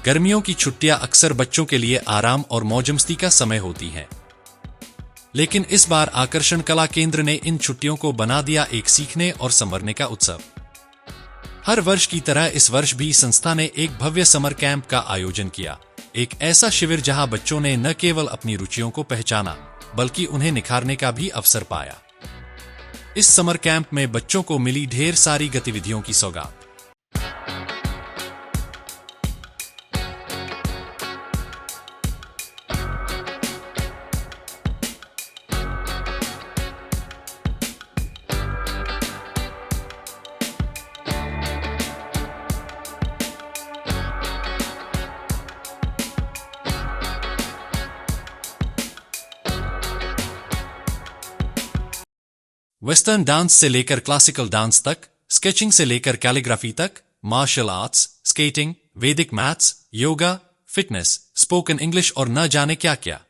गर्मियों की छुट्टियां अक्सर बच्चों के लिए आराम और मौजमस्ती का समय होती हैं। लेकिन इस बार आकर्षण कला केंद्र ने इन छुट्टियों को बना दिया एक सीखने और संवरने का उत्सव। हर वर्ष की तरह इस वर्ष भी संस्था ने एक भव्य समर कैंप का आयोजन किया। एक ऐसा शिविर जहां बच्चों ने न केवल अपनी रुचियों को पहचाना बल्कि उन्हें निखारने का भी अवसर पाया। इस समर कैंप में बच्चों को मिली ढेर सारी गतिविधियों की सौगात। वेस्टर्न डांस से लेकर क्लासिकल डांस तक, स्केचिंग से लेकर कैलीग्राफी तक, मार्शल आर्ट्स, स्केटिंग, वैदिक maths, yoga, fitness, spoken English और न जाने क्या क्या।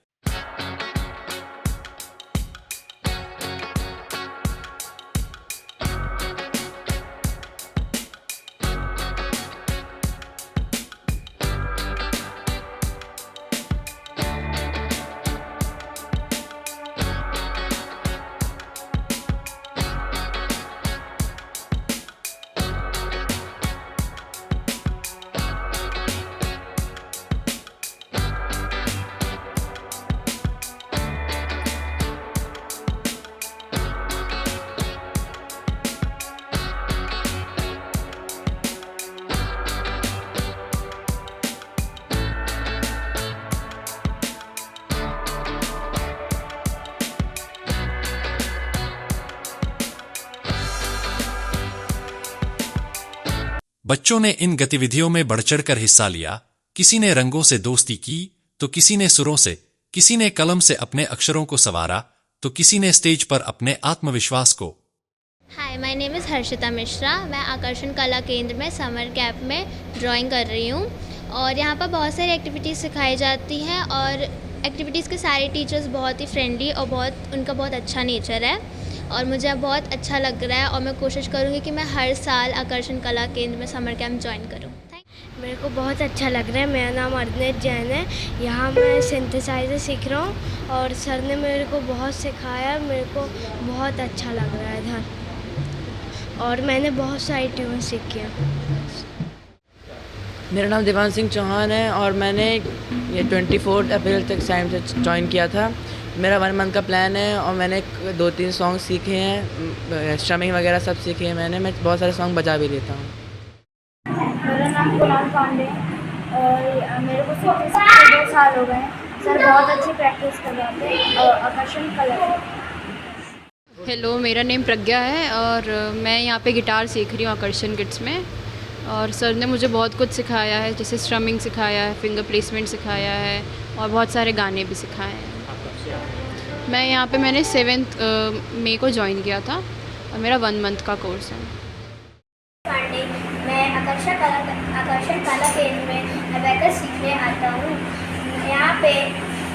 बच्चों ने इन गतिविधियों में बढ़चढ़कर हिस्सा लिया। किसी ने रंगों से दोस्ती की, तो किसी ने सुरों से, किसी ने कलम से अपने अक्षरों को संवारा, तो किसी ने स्टेज पर अपने आत्मविश्वास को। Hi, my name is Harshita Mishra. मैं आकर्षण कला केंद्र में समर कैंप में ड्राइंग कर रही हूँ और यहाँ पर बहुत सारी एक्टिविटीज़ सिखाई जाती हैं और एक्टिविटीज़ के सारे टीचर्स बहुत ही फ्रेंडली और उनका बहुत अच्छा नेचर है और मुझे अब बहुत अच्छा लग रहा है और मैं कोशिश करूँगी कि मैं हर साल आकर्षण कला केंद्र में समर कैंप ज्वाइन करूँ। मेरे को बहुत अच्छा लग रहा है। मेरा नाम अर्नेत जैन है। यहाँ मैं सिंथेसाइजर सीख रहा हूँ और सर ने मेरे को बहुत सिखाया। मेरे को बहुत अच्छा लग रहा है इधर और मैंने बहुत सारी ट्यून सीखी है। मेरा नाम देवांश सिंह चौहान है और मैंने ये 24 अप्रैल तक साइंस से ज्वाइन किया था। मेरा 1 मंथ का प्लान है और मैंने 2-3 सॉन्ग सीखे हैं, स्ट्रमिंग वगैरह सब सीखे हैं मैंने। मैं बहुत सारे सॉन्ग बजा भी लेता हूँ। मेरा नाम कुणाल पांडे और मेरे को सीखते 2 साल हो गए हैं। सर बहुत अच्छी प्रैक्टिस करवाते हैं आकर्षण कला। हेलो, मेरा नेम प्रज्ञा है और मैं यहाँ पे गिटार सीख रही हूँ आकर्षण किड्स में और सर ने मुझे बहुत कुछ सिखाया है, जैसे स्ट्रमिंग सिखाया है, फिंगर प्लेसमेंट सिखाया है और बहुत सारे गाने भी सिखाए हैं। मैं यहाँ पे मैंने 7 मई को ज्वाइन किया था और मेरा 1 मंथ का कोर्स है। पांडे, मैं आकर्षण कला केंद्र में अबैकस सीखने आता हूँ। यहाँ पे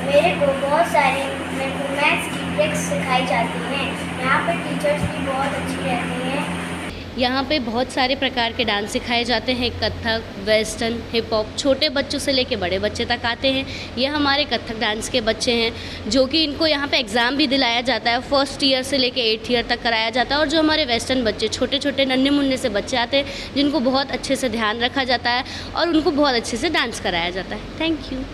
मेरे को बहुत सारी मैथ्स की ट्रिक्स सिखाई जाती हैं। यहाँ पे टीचर्स भी बहुत अच्छी रहती हैं। यहाँ पे बहुत सारे प्रकार के डांस सिखाए जाते हैं, कथक, वेस्टर्न, हिप हॉप। छोटे बच्चों से लेके बड़े बच्चे तक आते हैं। ये हमारे कथक डांस के बच्चे हैं जो कि इनको यहाँ पे एग्ज़ाम भी दिलाया जाता है। 1st ईयर से लेके 8th ईयर तक कराया जाता है। और जो हमारे वेस्टर्न बच्चे, छोटे छोटे नन्हे मुन्ने से बच्चे आते हैं जिनको बहुत अच्छे से ध्यान रखा जाता है और उनको बहुत अच्छे से डांस कराया जाता है। Thank you.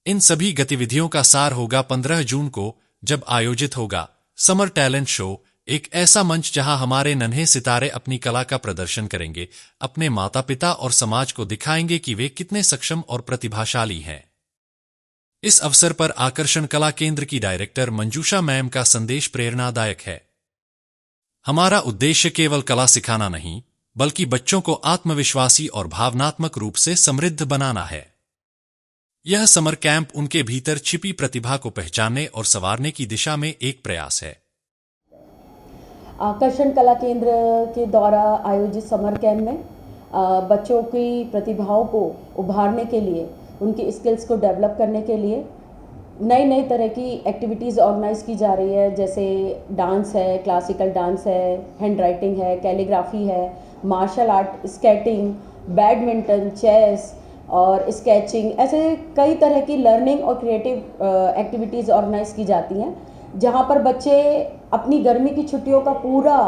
इन सभी गतिविधियों का सार होगा 15 जून को, जब आयोजित होगा समर टैलेंट शो। एक ऐसा मंच जहां हमारे नन्हे सितारे अपनी कला का प्रदर्शन करेंगे, अपने माता पिता और समाज को दिखाएंगे कि वे कितने सक्षम और प्रतिभाशाली हैं। इस अवसर पर आकर्षण कला केंद्र की डायरेक्टर मंजूषा मैम का संदेश प्रेरणादायक है। हमारा उद्देश्य केवल कला सिखाना नहीं, बल्कि बच्चों को आत्मविश्वासी और भावनात्मक रूप से समृद्ध बनाना है। यह समर कैंप उनके भीतर छिपी प्रतिभा को पहचानने और संवारने की दिशा में एक प्रयास है। आकर्षण कला केंद्र के द्वारा आयोजित समर कैंप में बच्चों की प्रतिभाओं को उभारने के लिए, उनकी स्किल्स को डेवलप करने के लिए नई तरह की एक्टिविटीज़ ऑर्गेनाइज की जा रही है। जैसे डांस है, क्लासिकल डांस है, हैंड राइटिंग है, कैलीग्राफी है, martial art, skating, badminton, chess, और स्केचिंग, ऐसे कई तरह की लर्निंग और क्रिएटिव एक्टिविटीज़ ऑर्गेनाइज की जाती हैं, जहाँ पर बच्चे अपनी गर्मी की छुट्टियों का पूरा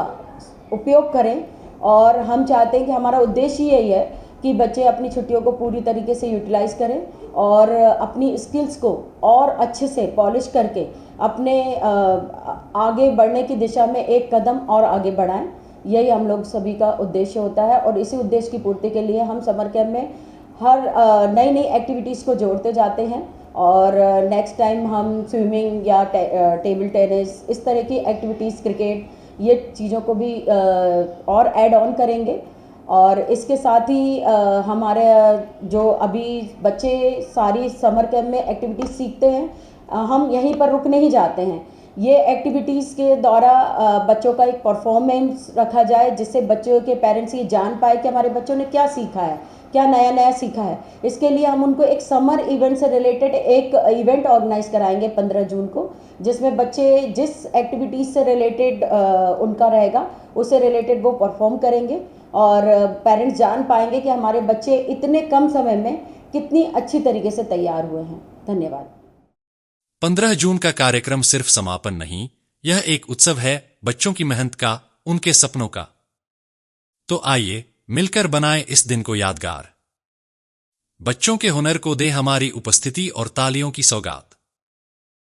उपयोग करें। और हम चाहते हैं कि हमारा उद्देश्य यही है कि बच्चे अपनी छुट्टियों को पूरी तरीके से यूटिलाइज़ करें और अपनी स्किल्स को और अच्छे से पॉलिश करके अपने आगे बढ़ने की दिशा में एक कदम और आगे बढ़ाएं। यही हम लोग सभी का उद्देश्य होता है और इसी उद्देश्य की पूर्ति के लिए हम समर कैंप में हर नई नई एक्टिविटीज़ को जोड़ते जाते हैं। और नेक्स्ट टाइम हम स्विमिंग या टेबल टेनिस, इस तरह की एक्टिविटीज़, क्रिकेट, ये चीज़ों को भी और ऐड ऑन करेंगे। और इसके साथ ही हमारे जो अभी बच्चे सारी समर कैंप में एक्टिविटीज़ सीखते हैं, हम यहीं पर रुक नहीं जाते हैं। ये एक्टिविटीज़ के द्वारा बच्चों का एक परफॉर्मेंस रखा जाए, जिससे बच्चों के पेरेंट्स ये जान पाए कि हमारे बच्चों ने क्या सीखा है, क्या नया नया सीखा है। इसके लिए हम उनको एक समर इवेंट से रिलेटेड एक इवेंट ऑर्गेनाइज कराएंगे 15 जून को, जिसमें बच्चे जिस एक्टिविटीज़ से रिलेटेड उनका रहेगा उससे रिलेटेड वो परफॉर्म करेंगे और पेरेंट्स जान पाएंगे कि हमारे बच्चे इतने कम समय में कितनी अच्छी तरीके से तैयार हुए हैं। धन्यवाद। 15 जून का कार्यक्रम सिर्फ समापन नहीं, यह एक उत्सव है बच्चों की मेहनत का, उनके सपनों का। तो आइए मिलकर बनाएं इस दिन को यादगार। बच्चों के हुनर को दे हमारी उपस्थिति और तालियों की सौगात।